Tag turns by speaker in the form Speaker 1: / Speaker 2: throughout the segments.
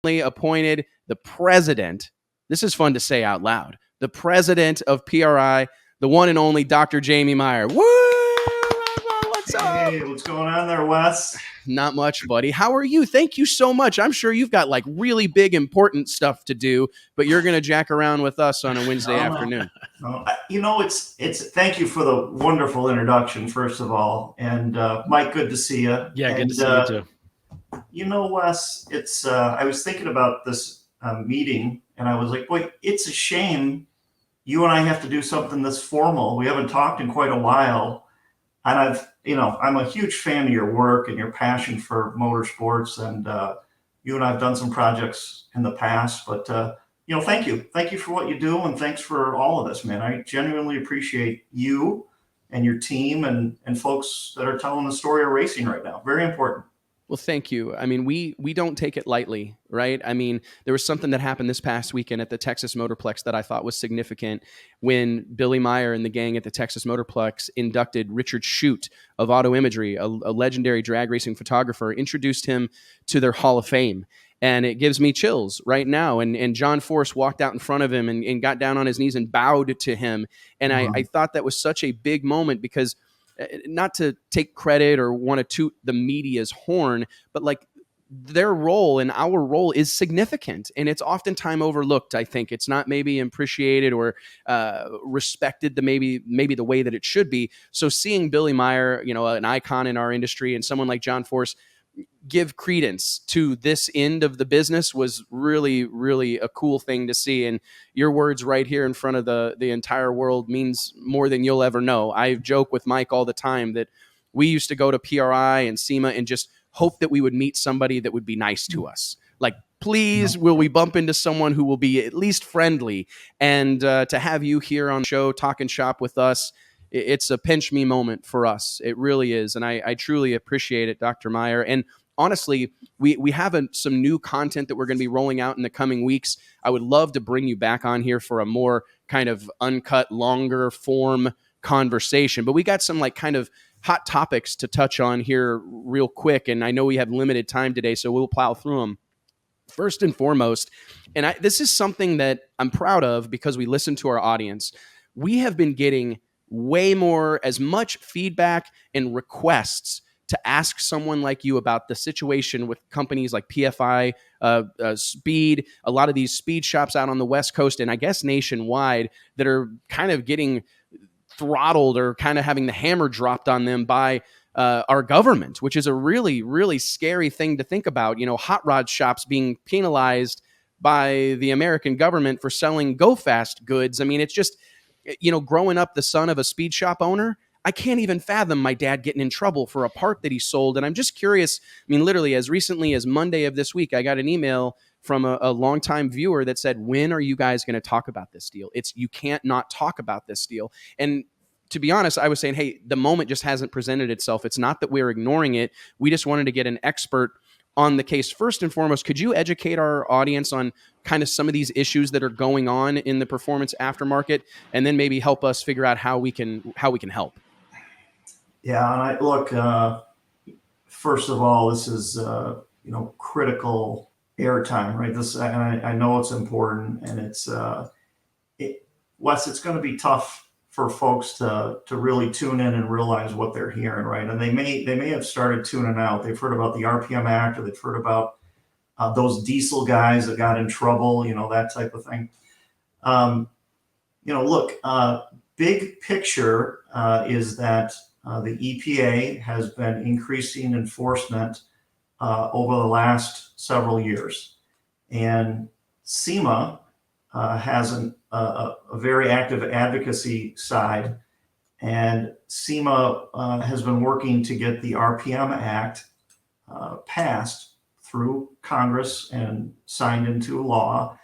Speaker 1: appointed the president. This is fun to say out loud. The president of PRI, the one and only Dr. Jamie Meyer. Woo! What's up?
Speaker 2: Hey, what's going on there, Wes?
Speaker 1: Not much, buddy. How are you? Thank you so much. I'm sure you've got like really big, important stuff to do, but you're going to jack around with us on a Wednesday afternoon.
Speaker 2: No, it's thank you for the wonderful introduction, first of all. And Mike, good to see you.
Speaker 3: Yeah, good to see you too.
Speaker 2: You know, Wes, it's I was thinking about this meeting, and I was like, boy, it's a shame you and I have to do something this formal. We haven't talked in quite a while, and I'm a huge fan of your work and your passion for motorsports, and you and I have done some projects in the past, but thank you for what you do, and thanks for all of this, man. I genuinely appreciate you and your team and folks that are telling the story of racing right now. Very important.
Speaker 1: Well, thank you. I mean, we don't take it lightly, right? I mean, there was something that happened this past weekend at the Texas Motorplex that I thought was significant when Billy Meyer and the gang at the Texas Motorplex inducted Richard Shute of Auto Imagery, a legendary drag racing photographer, introduced him to their Hall of Fame. And it gives me chills right now. And John Force walked out in front of him and got down on his knees and bowed to him. And I thought that was such a big moment because not to take credit or want to toot the media's horn, but like their role and our role is significant, and it's oftentimes overlooked. I think it's not maybe appreciated or respected maybe the way that it should be. So seeing Billy Meyer, an icon in our industry, and someone like John Force give credence to this end of the business was really, really a cool thing to see. And your words right here in front of the entire world means more than you'll ever know. I joke with Mike all the time that we used to go to PRI and SEMA and just hope that we would meet somebody that would be nice to us. Like, please, will we bump into someone who will be at least friendly? And to have you here on the show talking shop with us, it's a pinch me moment for us. It really is. And I truly appreciate it, Dr. Meyer. And honestly, we have some new content that we're going to be rolling out in the coming weeks. I would love to bring you back on here for a more kind of uncut, longer form conversation. But we got some like kind of hot topics to touch on here real quick. And I know we have limited time today, so we'll plow through them. First and foremost, and this is something that I'm proud of because we listen to our audience. We have been getting way more, as much feedback and requests to ask someone like you about the situation with companies like PFI, Speed, a lot of these speed shops out on the West Coast and I guess nationwide that are kind of getting throttled or kind of having the hammer dropped on them by our government, which is a really, really scary thing to think about. Hot rod shops being penalized by the American government for selling go fast goods. I mean, it's just, growing up the son of a speed shop owner, I can't even fathom my dad getting in trouble for a part that he sold. And I'm just curious. I mean, literally as recently as Monday of this week, I got an email from a longtime viewer that said, when are you guys going to talk about this deal? You can't not talk about this deal. And to be honest, I was saying, hey, the moment just hasn't presented itself. It's not that we're ignoring it. We just wanted to get an expert on the case. First and foremost, could you educate our audience on kind of some of these issues that are going on in the performance aftermarket, and then maybe help us figure out how we can help?
Speaker 2: Yeah, and look, first of all, this is critical airtime, right? This, and I know it's important, and it's Wes, it's going to be tough for folks to really tune in and realize what they're hearing, right? And they may have started tuning out. They've heard about the RPM Act, or they've heard about those diesel guys that got in trouble, that type of thing. Look, big picture is that the EPA has been increasing enforcement over the last several years, and SEMA has a very active advocacy side, and SEMA has been working to get the RPM Act passed through Congress and signed into law.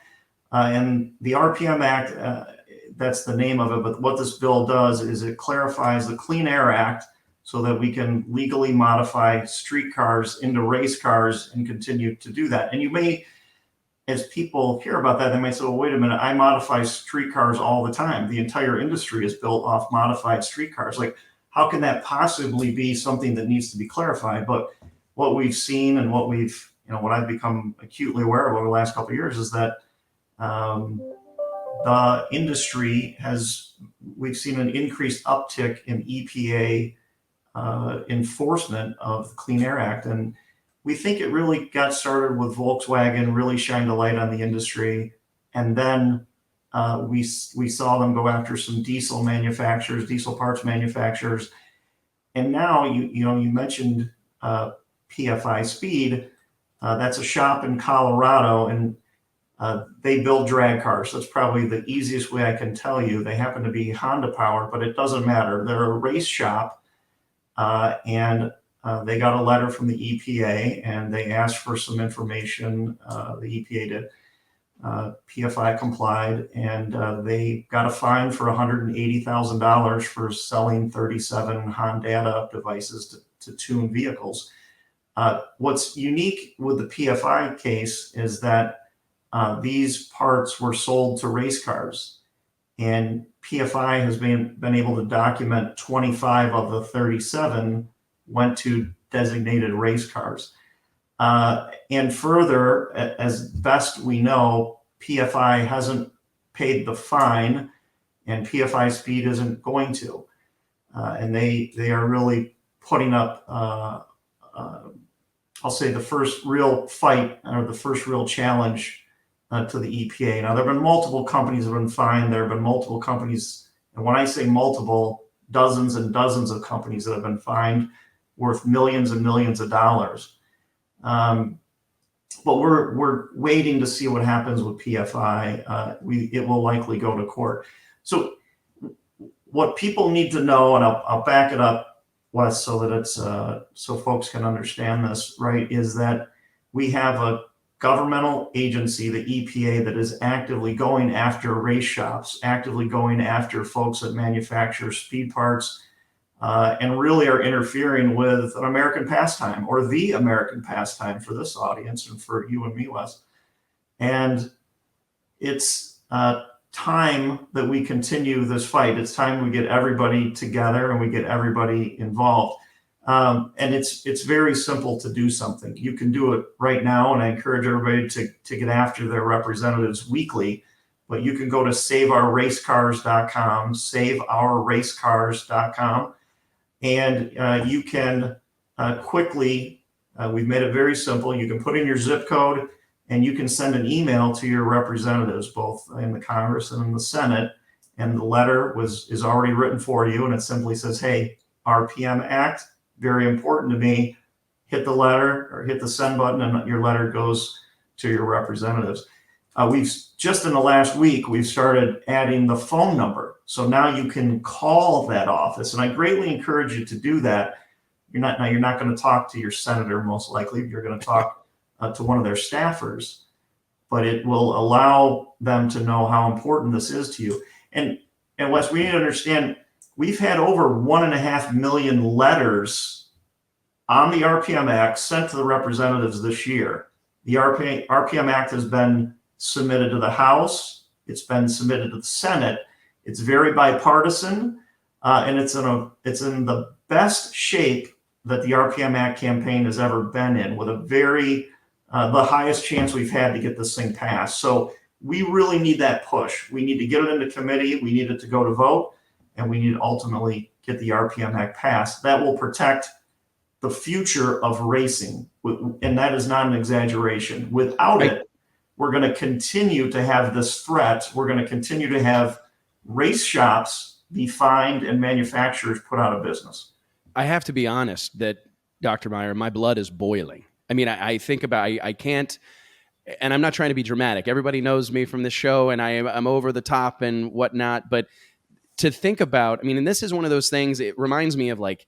Speaker 2: And the RPM Act, that's the name of it, but what this bill does is it clarifies the Clean Air Act so that we can legally modify street cars into race cars and continue to do that. And you may, as people hear about that, they might say, well, wait a minute, I modify street cars all the time. The entire industry is built off modified street cars. Like, how can that possibly be something that needs to be clarified? But what we've seen and what we've what I've become acutely aware of over the last couple of years is that um, the industry has, we've seen an increased uptick in EPA enforcement of the Clean Air Act. And we think it really got started with Volkswagen, really shined a light on the industry. And then we saw them go after some diesel manufacturers, diesel parts manufacturers. And now you mentioned PFI Speed. That's a shop in Colorado, and they build drag cars. That's probably the easiest way I can tell you. They happen to be Honda powered, but it doesn't matter. They're a race shop, and they got a letter from the EPA, and they asked for some information. The EPA did. PFI complied, and they got a fine for $180,000 for selling 37 Honda devices to tune vehicles. What's unique with the PFI case is that these parts were sold to race cars, and PFI has been able to document 25 of the 37 went to designated race cars. And further, as best we know, PFI hasn't paid the fine, and PFI Speed isn't going to. And they are really putting up, I'll say, the first real fight or the first real challenge to the EPA. Now, there have been multiple companies that have been fined. There have been multiple companies, and when I say multiple, dozens and dozens of companies that have been fined worth millions and millions of dollars. But we're waiting to see what happens with PFI. It will likely go to court. So what people need to know, and I'll back it up, Wes, so that it's so folks can understand this, right? Is that we have a governmental agency, the EPA, that is actively going after race shops, actively going after folks that manufacture speed parts, and really are interfering with an American pastime, or the American pastime for this audience and for you and me, Wes. And it's time that we continue this fight. It's time we get everybody together and we get everybody involved. And it's very simple to do something. You can do it right now, and I encourage everybody to get after their representatives weekly. But you can go to saveourracecars.com, saveourracecars.com, and you can quickly, we've made it very simple. You can put in your zip code, and you can send an email to your representatives, both in the Congress and in the Senate. And the letter is already written for you, and it simply says, hey, RPM Act, very important to me. Hit the letter or hit the send button, and your letter goes to your representatives. We've just in the last week, we've started adding the phone number. So now you can call that office, and I greatly encourage you to do that. You're not going to talk to your senator, most likely. You're going to talk to one of their staffers, but it will allow them to know how important this is to you. And Wes, we need to understand, we've had over 1.5 million letters on the RPM Act sent to the representatives this year. The RPM Act has been submitted to the House. It's been submitted to the Senate. It's very bipartisan, and it's in the best shape that the RPM Act campaign has ever been in, with the highest chance we've had to get this thing passed. So we really need that push. We need to get it into committee. We need it to go to vote, and we need to ultimately get the RPM Act passed. That will protect the future of racing, and that is not an exaggeration. Without it, we're going to continue to have this threat. We're going to continue to have race shops be fined and manufacturers put out of business.
Speaker 1: I have to be honest that, Dr. Meyer, my blood is boiling. I mean, I think about, I can't, and I'm not trying to be dramatic. Everybody knows me from this show, and I'm over the top and whatnot. But to think about, I mean, and this is one of those things, it reminds me of like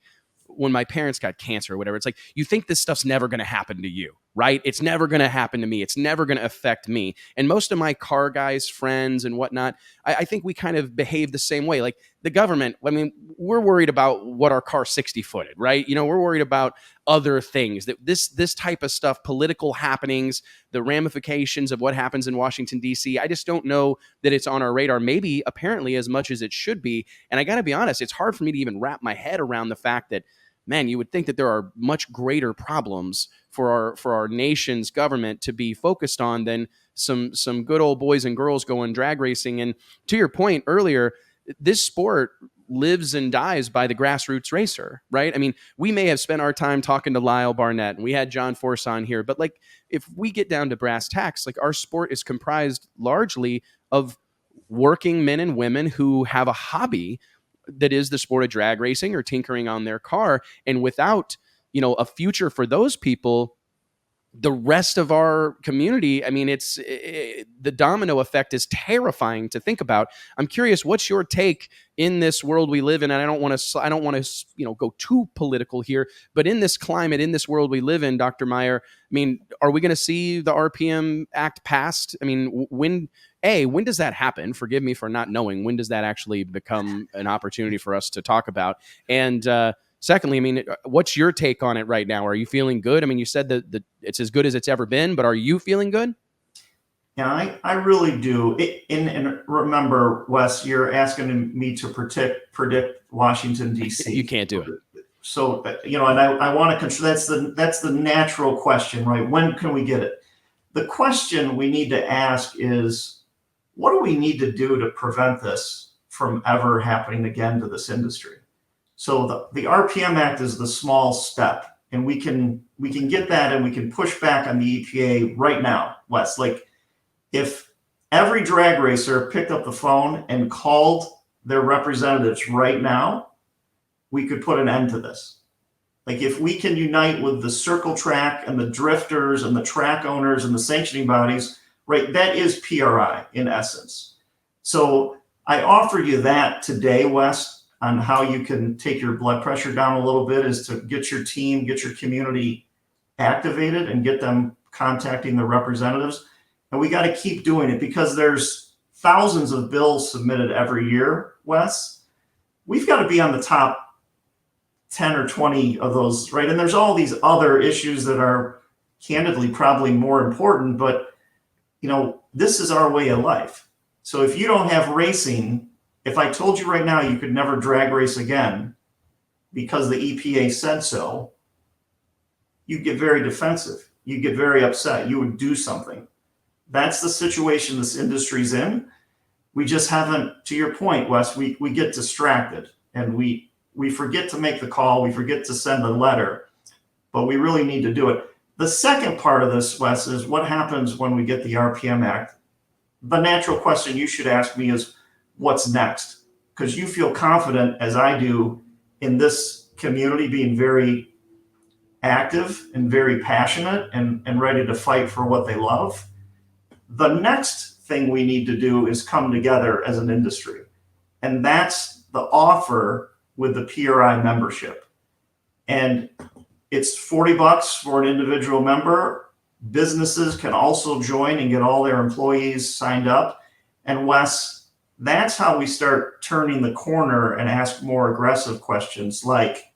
Speaker 1: when my parents got cancer or whatever. It's like, you think this stuff's never going to happen to you, right? It's never going to happen to me. It's never going to affect me. And most of my car guys, friends and whatnot, I think we kind of behave the same way. Like the government, I mean, we're worried about what our car 60-footed, right? You know, we're worried about other things, that this type of stuff, political happenings, the ramifications of what happens in Washington, D.C. I just don't know that it's on our radar, maybe apparently as much as it should be. And I got to be honest, it's hard for me to even wrap my head around the fact that, man, you would think that there are much greater problems for our nation's government to be focused on than some good old boys and girls going drag racing. And to your point earlier, this sport lives and dies by the grassroots racer, right? I mean, we may have spent our time talking to Lyle Barnett and we had John Force on here, but like if we get down to brass tacks, like our sport is comprised largely of working men and women who have a hobby that is the sport of drag racing or tinkering on their car. And without, a future for those people, the rest of our community, I mean, the domino effect is terrifying to think about. I'm curious, what's your take in this world we live in? And I don't want to, go too political here, but in this climate, in this world we live in, Dr. Meyer, I mean, are we going to see the RPM Act passed? I mean, when does that happen? Forgive me for not knowing. When does that actually become an opportunity for us to talk about? And, secondly, I mean, what's your take on it right now? Are you feeling good? I mean, you said that it's as good as it's ever been, but are you feeling good?
Speaker 2: Yeah, I really do. And remember, Wes, you're asking me to predict Washington
Speaker 1: You
Speaker 2: D.C.
Speaker 1: can't do it.
Speaker 2: So and I want to control. That's the natural question, right? When can we get it? The question we need to ask is, what do we need to do to prevent this from ever happening again to this industry? So the RPM Act is the small step, and we can get that, and we can push back on the EPA right now, Wes. Like if every drag racer picked up the phone and called their representatives right now, we could put an end to this. Like if we can unite with the circle track and the drifters and the track owners and the sanctioning bodies, right? That is PRI in essence. So I offer you that today, Wes, on how you can take your blood pressure down a little bit, is to get your team, get your community activated and get them contacting their representatives. And we got to keep doing it because there's thousands of bills submitted every year, Wes. We've got to be on the top 10 or 20 of those, right? And there's all these other issues that are candidly probably more important, but this is our way of life. So if you don't have racing, if I told you right now you could never drag race again because the EPA said so, you'd get very defensive. You'd get very upset. You would do something. That's the situation this industry's in. We just haven't, to your point, Wes, we get distracted and we forget to make the call. We forget to send the letter, but we really need to do it. The second part of this, Wes, is what happens when we get the RPM Act. The natural question you should ask me is, what's next? Because you feel confident, as I do, in this community being very active and very passionate and ready to fight for what they love. The next thing we need to do is come together as an industry. And that's the offer with the PRI membership. And it's $40 for an individual member. Businesses can also join and get all their employees signed up. And Wes, that's how we start turning the corner and ask more aggressive questions like,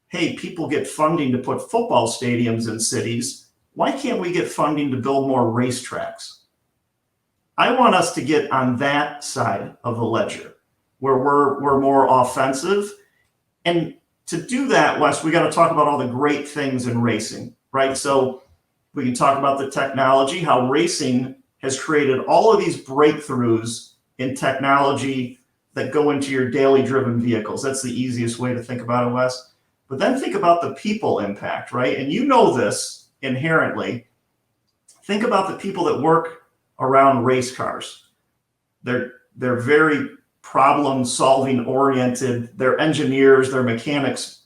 Speaker 2: hey, people get funding to put football stadiums in cities. Why can't we get funding to build more racetracks? I want us to get on that side of the ledger where we're more offensive. And to do that, Wes, we got to talk about all the great things in racing, right? So we can talk about the technology, how racing has created all of these breakthroughs in technology that go into your daily driven vehicles. That's the easiest way to think about it, Wes. But then think about the people impact, right? And you know this inherently. Think about the people that work around race cars. They're very problem solving oriented. They're engineers, they're mechanics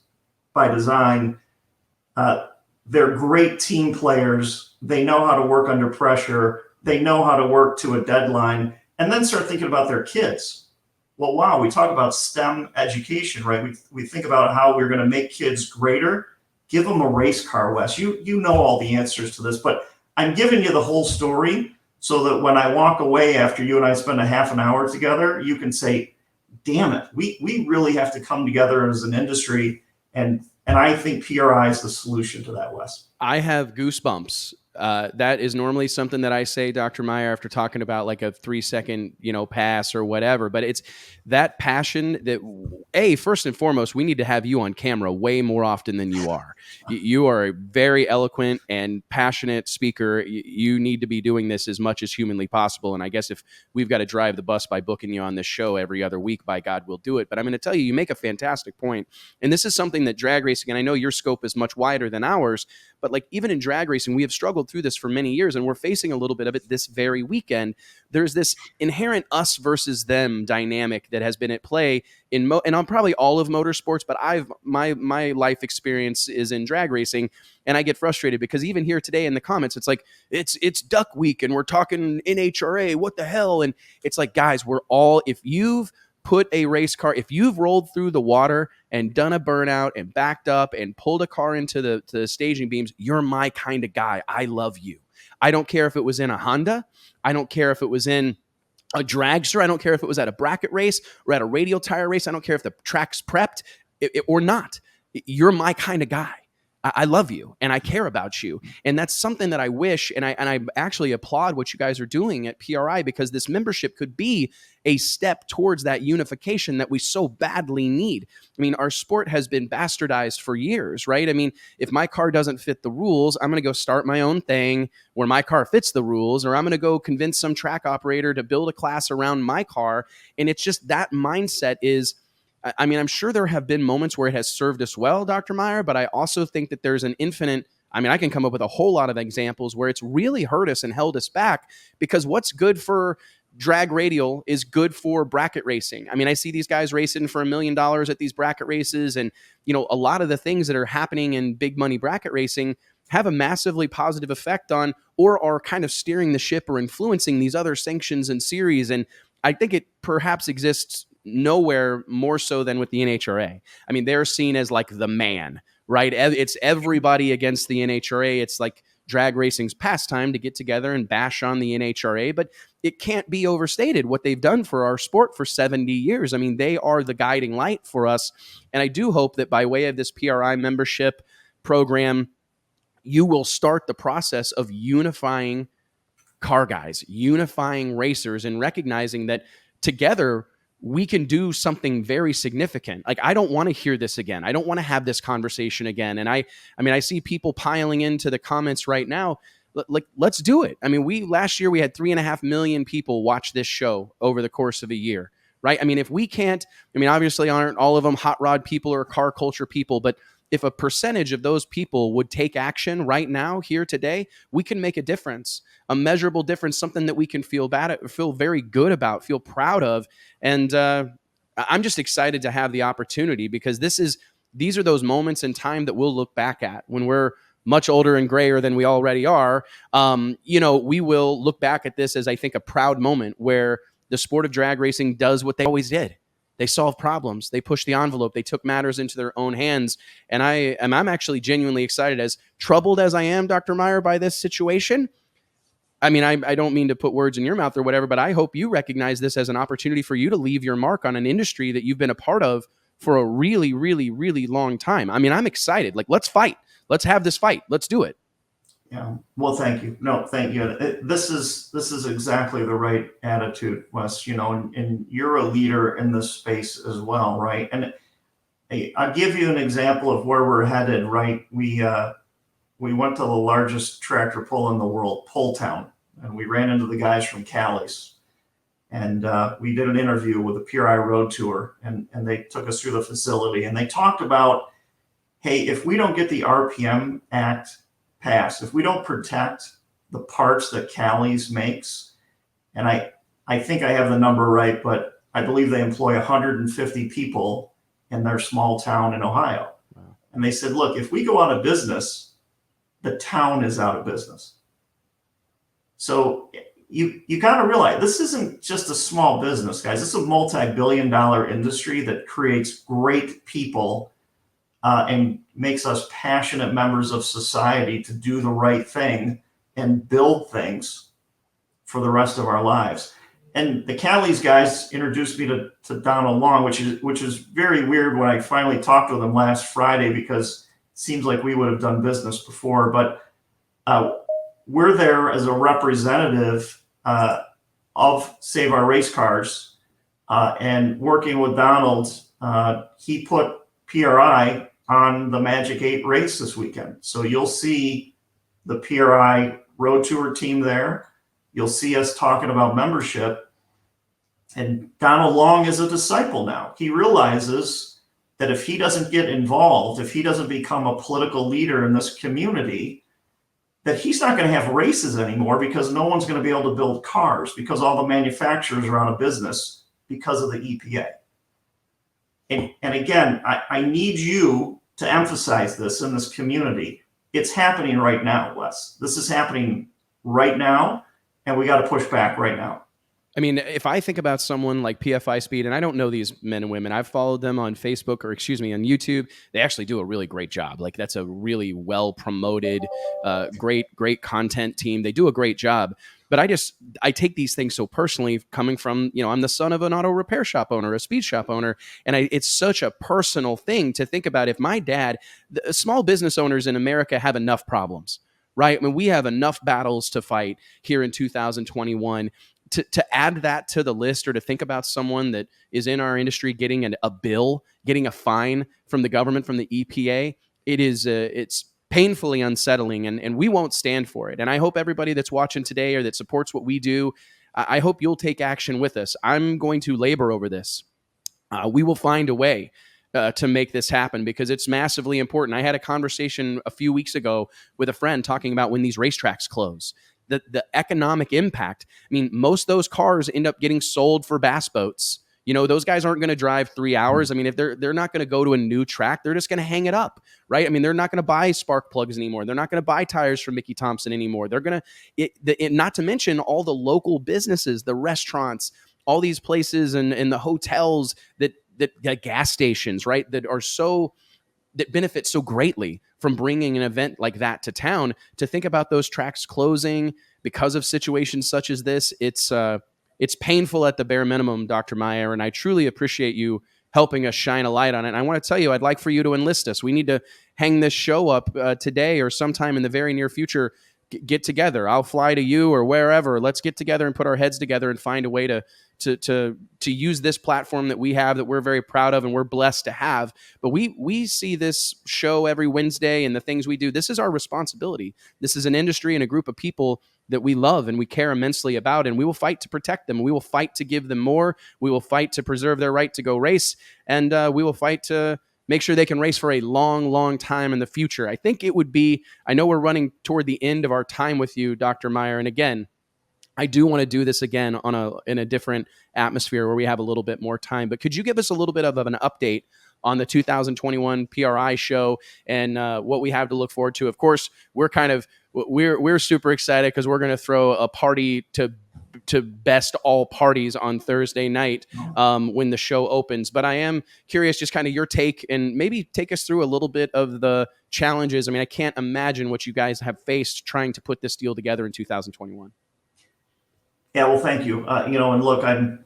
Speaker 2: by design. They're great team players. They know how to work under pressure. They know how to work to a deadline. And then start thinking about their kids. Well, wow, we talk about STEM education, right? We think about how we're going to make kids greater. Give them a race car, Wes. You know all the answers to this, but I'm giving you the whole story so that when I walk away after you and I spend a half an hour together, you can say, damn it, we really have to come together as an industry. And I think PRI is the solution to that, Wes.
Speaker 1: I have goosebumps That is normally something that I say, Dr. Meyer, after talking about like a 3 second, pass or whatever. But it's that passion that, first and foremost, we need to have you on camera way more often than you are. You are a very eloquent and passionate speaker. You need to be doing this as much as humanly possible. And I guess if we've got to drive the bus by booking you on this show every other week, by God, we'll do it. But I'm going to tell you, you make a fantastic point. And this is something that drag racing, and I know your scope is much wider than ours, but like even in drag racing, we have struggled through this for many years, and we're facing a little bit of it this very weekend. There's this inherent us versus them dynamic that has been at play and on probably all of motorsports, but my life experience is in drag racing, and I get frustrated because even here today in the comments, it's like it's Duck Week and we're talking NHRA, what the hell? And it's like, guys, we're all, if you've put a race car, if you've rolled through the water and done a burnout and backed up and pulled a car into the staging beams, you're my kind of guy. I love you. I don't care if it was in a Honda. I don't care if it was in a dragster. I don't care if it was at a bracket race or at a radial tire race. I don't care if the track's prepped or not. You're my kind of guy. I love you and I care about you. And that's something that I wish, and I actually applaud what you guys are doing at PRI, because this membership could be a step towards that unification that we so badly need. I mean, our sport has been bastardized for years, right? I mean, if my car doesn't fit the rules, I'm going to go start my own thing where my car fits the rules, or I'm going to go convince some track operator to build a class around my car. And it's just that mindset is, I mean, I'm sure there have been moments where it has served us well, Dr. Meyer, but I also think that there's an infinite, I mean, I can come up with a whole lot of examples where it's really hurt us and held us back, because what's good for drag radial is good for bracket racing. I mean, I see these guys racing for $1 million at these bracket races, and, a lot of the things that are happening in big money bracket racing have a massively positive effect on, or are kind of steering the ship or influencing these other sanctions and series. And I think it perhaps exists nowhere more so than with the NHRA. I mean, they're seen as like the man, right? It's everybody against the NHRA. It's like drag racing's pastime to get together and bash on the NHRA, but it can't be overstated what they've done for our sport for 70 years. I mean, they are the guiding light for us. And I do hope that by way of this PRI membership program, you will start the process of unifying car guys, unifying racers, and recognizing that together we can do something very significant. Like, I don't want to hear this again. I don't want to have this conversation again. And I mean, I see people piling into the comments right now. Like, let's do it. I mean, last year we had 3.5 million people watch this show over the course of a year, right? I mean, if we can't, I mean, obviously aren't all of them hot rod people or car culture people, but if a percentage of those people would take action right now, here today, we can make a difference, a measurable difference, something that we can feel very good about, feel proud of. And I'm just excited to have the opportunity, because these are those moments in time that we'll look back at when we're much older and grayer than we already are. We will look back at this as, I think, a proud moment where the sport of drag racing does what they always did. They solved problems. They pushed the envelope. They took matters into their own hands. And I'm actually genuinely excited, as troubled as I am, Dr. Meyer, by this situation. I mean, I don't mean to put words in your mouth or whatever, but I hope you recognize this as an opportunity for you to leave your mark on an industry that you've been a part of for a really, really, really long time. I mean, I'm excited. Like, let's fight. Let's have this fight. Let's do it.
Speaker 2: Yeah. Well, thank you. No, thank you. This is exactly the right attitude, Wes. And you're a leader in this space as well, right? And I'll give you an example of where we're headed. Right? We went to the largest tractor pull in the world, Pull Town, and we ran into the guys from Cali's, and we did an interview with the PRI Road Tour, and they took us through the facility, and they talked about, hey, if we don't get the RPM Act passed, if we don't protect the parts that Cali's makes, and I think I have the number right, but I believe they employ 150 people in their small town in Ohio. Wow. And they said, look, if we go out of business, the town is out of business. So you got to realize this isn't just a small business, guys. This is a multi-billion-dollar industry that creates great people and makes us passionate members of society to do the right thing and build things for the rest of our lives. And the Cali's guys introduced me to Donald Long, which is very weird when I finally talked to them last Friday, because it seems like we would have done business before. But we're there as a representative of Save Our Race Cars, and working with Donald, he put PRI on the Magic 8 race this weekend. So you'll see the PRI Road Tour team there. You'll see us talking about membership. And Donald Long is a disciple now. He realizes that if he doesn't get involved, if he doesn't become a political leader in this community, that he's not going to have races anymore, because no one's going to be able to build cars, because all the manufacturers are out of business because of the EPA. And again, I need you to emphasize this in this community. It's happening right now, Wes. This is happening right now, and we got to push back right now.
Speaker 1: I mean, if I think about someone like PFI Speed, and I don't know these men and women, I've followed them on Facebook, or excuse me, on YouTube. They actually do a really great job. Like, that's a really well promoted, great content team. They do a great job. But I take these things so personally, coming from, I'm the son of an auto repair shop owner, a speed shop owner. And it's such a personal thing to think about. If my dad, the small business owners in America have enough problems, right? I mean, we have enough battles to fight here in 2021. To add that to the list, or to think about someone that is in our industry getting a bill, getting a fine from the government, from the EPA, it's painfully unsettling, and we won't stand for it. And I hope everybody that's watching today, or that supports what we do, I hope you'll take action with us. I'm going to labor over this. We will find a way to make this happen, because it's massively important. I had a conversation a few weeks ago with a friend talking about when these racetracks close, the economic impact. I mean, most of those cars end up getting sold for bass boats. Those guys aren't going to drive 3 hours. I mean, if they're not going to go to a new track, they're just going to hang it up, right? I mean, they're not going to buy spark plugs anymore. They're not going to buy tires from Mickey Thompson anymore. They're going to, not to mention all the local businesses, the restaurants, all these places, and the hotels, that the gas stations, right, that benefit so greatly from bringing an event like that to town. To think about those tracks closing because of situations such as this, it's painful at the bare minimum, Dr. Meyer, and I truly appreciate you helping us shine a light on it. And I want to tell you, I'd like for you to enlist us. We need to hang this show up today, or sometime in the very near future. Get together. I'll fly to you or wherever. Let's get together and put our heads together and find a way to use this platform that we have, that we're very proud of and we're blessed to have. But we see this show every Wednesday, and the things we do. This is our responsibility. This is an industry and a group of people that we love and we care immensely about, and we will fight to protect them. We will fight to give them more. We will fight to preserve their right to go race, and we will fight to make sure they can race for a long, long time in the future. I think it would be, I know we're running toward the end of our time with you, Dr. Meyer. And again, I do want to do this again in a different atmosphere where we have a little bit more time. But could you give us a little bit of an update on the 2021 PRI show and what we have to look forward to? Of course, we're super excited, because we're going to throw a party to best all parties on Thursday night when the show opens. But I am curious, just kind of your take, and maybe take us through a little bit of the challenges. I mean, I can't imagine what you guys have faced trying to put this deal together in 2021.
Speaker 2: Yeah, well, thank you. And look,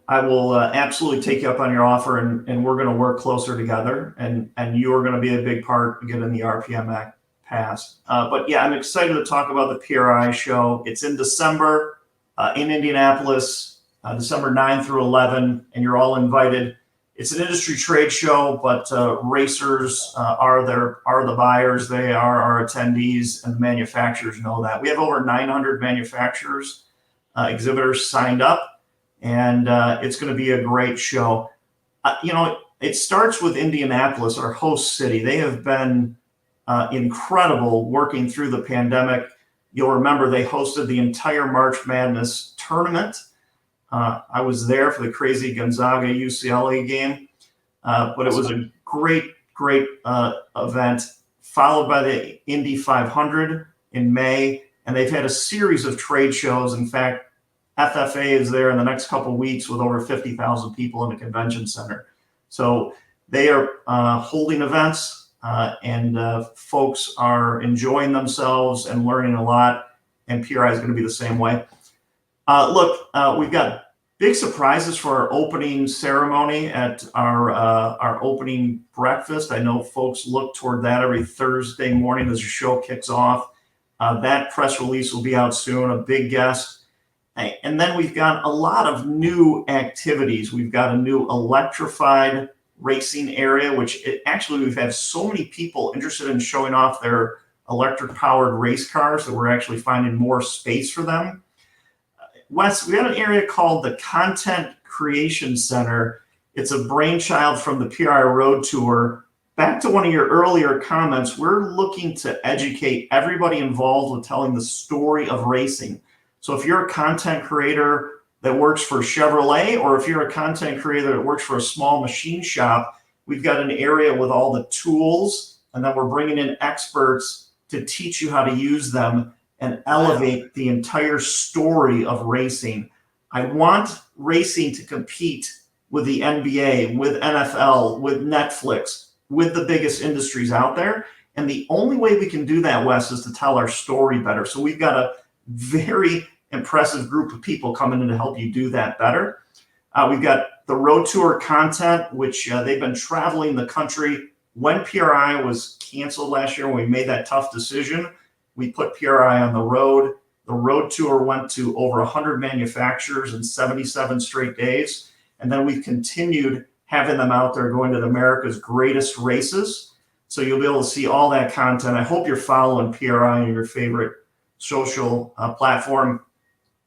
Speaker 2: I will absolutely take you up on your offer, and we're going to work closer together, and you are going to be a big part of getting the RPM Act passed. But yeah, I'm excited to talk about the PRI show. It's in December in Indianapolis, December 9 through 11, and you're all invited. It's an industry trade show, but racers are the buyers. They are our attendees, and the manufacturers know that. We have over 900 manufacturers, exhibitors signed up, and it's going to be a great show. It starts with Indianapolis, our host city. They have been incredible working through the pandemic. You'll remember they hosted the entire March Madness tournament. I was there for the crazy Gonzaga UCLA game, but it was a great event, followed by the Indy 500 in May. And they've had a series of trade shows. In fact, FFA is there in the next couple of weeks with over 50,000 people in the convention center. So they are holding events, and folks are enjoying themselves and learning a lot. And PRI is going to be the same way. We've got big surprises for our opening ceremony at our opening breakfast. I know folks look toward that every Thursday morning as the show kicks off. That press release will be out soon, a big guest. And then we've got a lot of new activities. We've got a new electrified racing area, which actually we've had so many people interested in showing off their electric powered race cars that we're actually finding more space for them. Wes, we have an area called the Content Creation Center. It's a brainchild from the PRI Road Tour. Back to one of your earlier comments, we're looking to educate everybody involved with telling the story of racing. So if you're a content creator that works for Chevrolet, or if you're a content creator that works for a small machine shop, we've got an area with all the tools, and then we're bringing in experts to teach you how to use them and elevate the entire story of racing. I want racing to compete with the NBA, with NFL, with Netflix, with the biggest industries out there. And the only way we can do that, Wes, is to tell our story better. So we've got a very impressive group of people coming in to help you do that better. We've got the Road Tour content, which they've been traveling the country. When PRI was canceled last year, when we made that tough decision, we put PRI on the road. The Road Tour went to over 100 manufacturers in 77 straight days. And then we've continued having them out there going to America's greatest races. So you'll be able to see all that content. I hope you're following PRI on your favorite social platform.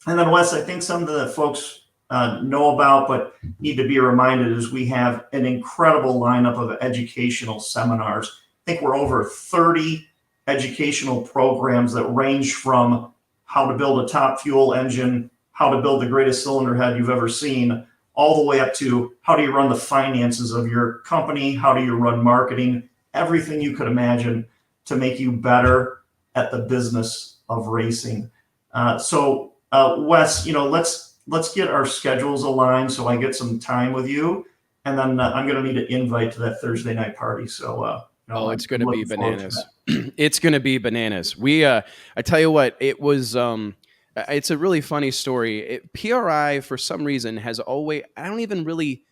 Speaker 2: And then, Wes, I think something that folks know about but need to be reminded is we have an incredible lineup of educational seminars. I think we're over 30 educational programs that range from how to build a top fuel engine, how to build the greatest cylinder head you've ever seen, all the way up to how do you run the finances of your company, how do you run marketing, everything you could imagine to make you better at the business of racing. Wes, let's get our schedules aligned so I get some time with you, and then I'm going to need an invite to that Thursday night party.
Speaker 1: Oh,
Speaker 2: I'm
Speaker 1: it's going to be
Speaker 2: looking forward to
Speaker 1: bananas.
Speaker 2: that.
Speaker 1: It's going to be bananas. I tell you what, it was, it's a really funny story. PRI, for some reason, has always, I don't even really,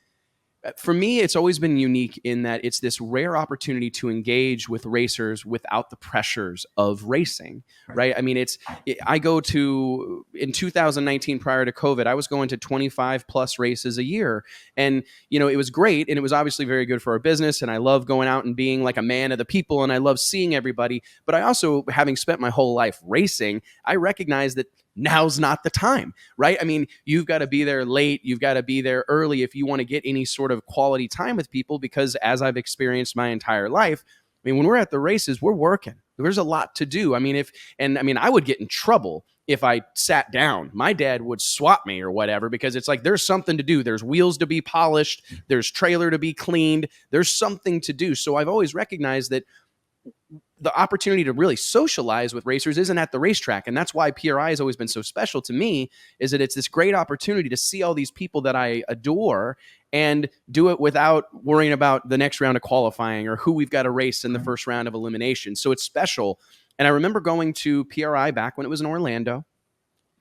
Speaker 1: for me, it's always been unique in that it's this rare opportunity to engage with racers without the pressures of racing, right? I mean, I go to, in 2019, prior to COVID, I was going to 25 plus races a year. And, it was great. And it was obviously very good for our business. And I love going out and being like a man of the people. And I love seeing everybody. But I also, having spent my whole life racing, I recognize that now's not the time, right? I mean, you've got to be there late, you've got to be there early if you want to get any sort of quality time with people, because as I've experienced my entire life, I mean, when we're at the races, we're working. There's a lot to do. I mean, I would get in trouble if I sat down. My dad would swat me or whatever, because it's like, there's something to do. There's wheels to be polished. There's trailer to be cleaned. There's something to do. So I've always recognized that the opportunity to really socialize with racers isn't at the racetrack. And that's why PRI has always been so special to me, is that it's this great opportunity to see all these people that I adore and do it without worrying about the next round of qualifying or who we've got to race in the first round of elimination. So it's special. And I remember going to PRI back when it was in Orlando.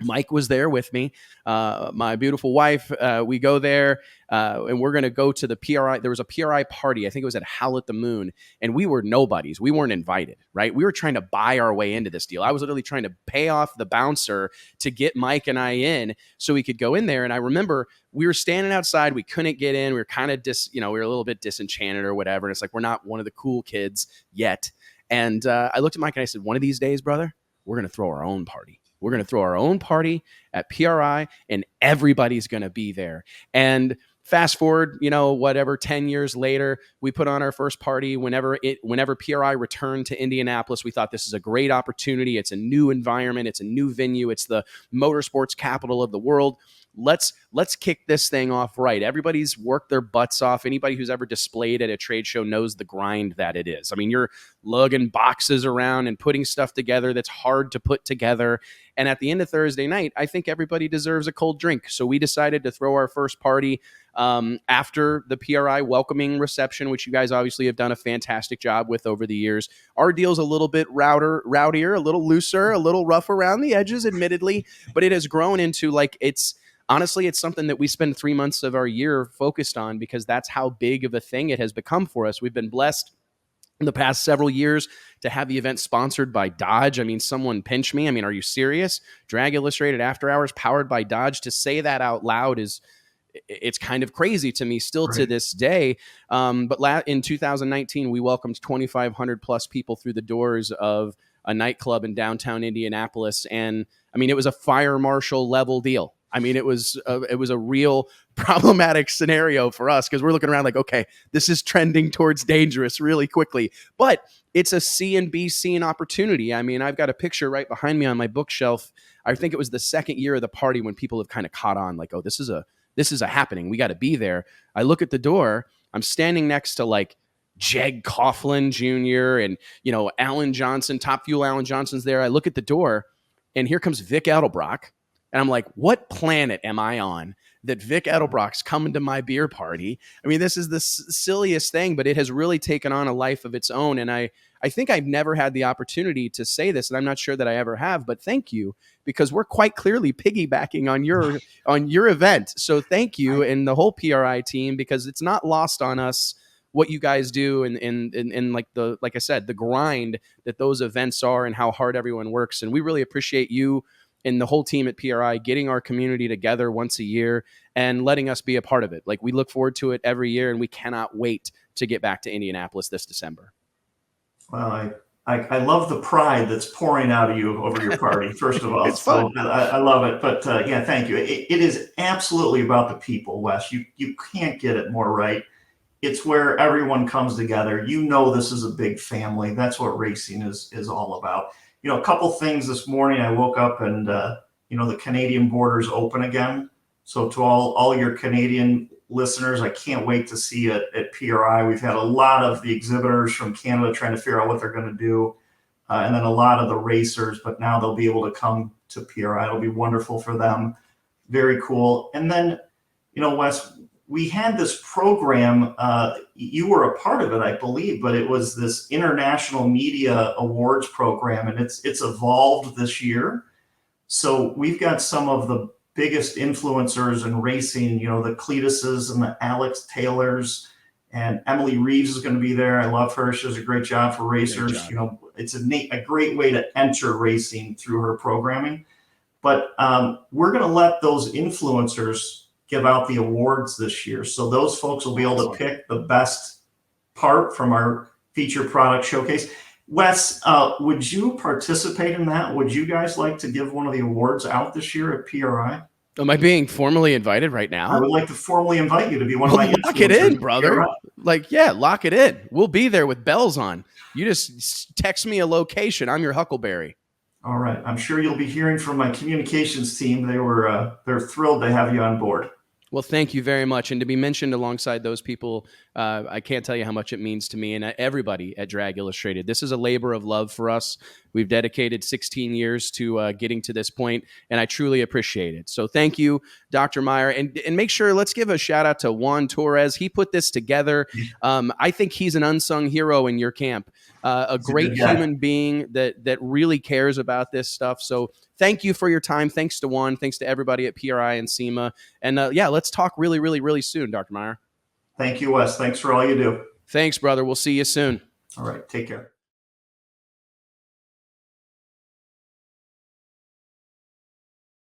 Speaker 1: Mike was there with me, my beautiful wife. We go there, and we're going to go to the PRI. There was a PRI party. I think it was at Howl at the Moon, and we were nobodies. We weren't invited, right? We were trying to buy our way into this deal. I was literally trying to pay off the bouncer to get Mike and I in so we could go in there. And I remember we were standing outside. We couldn't get in. We were kind of we were a little bit disenchanted or whatever. And it's like, we're not one of the cool kids yet. And I looked at Mike and I said, one of these days, brother, we're going to throw our own party. We're going to throw our own party at PRI, and everybody's going to be there. And fast forward, 10 years later, we put on our first party. Whenever PRI returned to Indianapolis, we thought this is a great opportunity. It's a new environment. It's a new venue. It's the motorsports capital of the world. Let's kick this thing off right. Everybody's worked their butts off. Anybody who's ever displayed at a trade show knows the grind that it is. I mean, you're lugging boxes around and putting stuff together that's hard to put together. And at the end of Thursday night, I think everybody deserves a cold drink. So we decided to throw our first party after the PRI welcoming reception, which you guys obviously have done a fantastic job with over the years. Our deal's a little bit rowdier, a little looser, a little rough around the edges, admittedly, but it has grown into honestly, it's something that we spend 3 months of our year focused on, because that's how big of a thing it has become for us. We've been blessed in the past several years to have the event sponsored by Dodge. I mean, someone pinch me. I mean, are you serious? Drag Illustrated After Hours powered by Dodge. To say that out loud is, it's kind of crazy to me still to
Speaker 2: Right.
Speaker 1: this day. But in 2019, we welcomed 2,500 plus people through the doors of a nightclub in downtown Indianapolis, and I mean, it was a fire marshal level deal. I mean, it was a real problematic scenario for us because we're looking around like, okay, this is trending towards dangerous really quickly. But it's a C and B scene opportunity. I mean, I've got a picture right behind me on my bookshelf. I think it was the second year of the party when people have kind of caught on, like, oh, this is a happening. We got to be there. I look at the door. I'm standing next to like Jeg Coughlin Jr. and Alan Johnson, Top Fuel Alan Johnson's there. I look at the door, and here comes Vic Edelbrock, and I'm like, what planet am I on that Vic Edelbrock's coming to my beer party? I mean, this is the silliest thing, but it has really taken on a life of its own. And I think I've never had the opportunity to say this, and I'm not sure that I ever have, but thank you, because we're quite clearly piggybacking on your event. So thank you and the whole PRI team, because it's not lost on us what you guys do and like I said, the grind that those events are and how hard everyone works. And we really appreciate you and the whole team at PRI getting our community together once a year and letting us be a part of it. Like, we look forward to it every year, and we cannot wait to get back to Indianapolis this December.
Speaker 2: Well, I love the pride that's pouring out of you over your party, first of all.
Speaker 1: It's fun.
Speaker 2: So I love it. But yeah, thank you. It is absolutely about the people, Wes. You can't get it more right. It's where everyone comes together. This is a big family. That's what racing is all about. A couple things this morning. I woke up and the Canadian border's open again. So to all your Canadian listeners, I can't wait to see it at PRI. We've had a lot of the exhibitors from Canada trying to figure out what they're going to do, and then a lot of the racers. But now they'll be able to come to PRI. It'll be wonderful for them. Very cool. And then, Wes, we had this program. You were a part of it, I believe, but it was this International Media Awards program, and it's evolved this year. So we've got some of the biggest influencers in racing, the Cletuses and the Alex Taylors, and Emily Reeves is going to be there. I love her. She does a great job for racers. It's a great way to enter racing through her programming. But we're going to let those influencers give out the awards this year. So those folks will be able to pick the best part from our feature product showcase. Wes, would you participate in that? Would you guys like to give one of the awards out this year at PRI?
Speaker 1: Am I being formally invited right
Speaker 2: I
Speaker 1: now?
Speaker 2: would like to formally invite you to be one of my influencers.
Speaker 1: Lock it in, brother.
Speaker 2: PRI.
Speaker 1: Like, yeah, lock it in. We'll be there with bells on. You just text me a location. I'm your Huckleberry.
Speaker 2: All right. I'm sure you'll be hearing from my communications team. They're thrilled to have you on board.
Speaker 1: Well, thank you very much. And to be mentioned alongside those people, I can't tell you how much it means to me and everybody at Drag Illustrated. This is a labor of love for us. We've dedicated 16 years to getting to this point, and I truly appreciate it. So thank you, Dr. Meyer. And make sure, let's give a shout out to Juan Torres. He put this together. I think he's an unsung hero in your camp, a great human being that really cares about this stuff. So thank you for your time. Thanks to Juan. Thanks to everybody at PRI and SEMA. And yeah, let's talk really, really, really soon, Dr. Meyer.
Speaker 2: Thank you, Wes. Thanks for all you do.
Speaker 1: Thanks, brother. We'll see you soon.
Speaker 2: All right. Take care.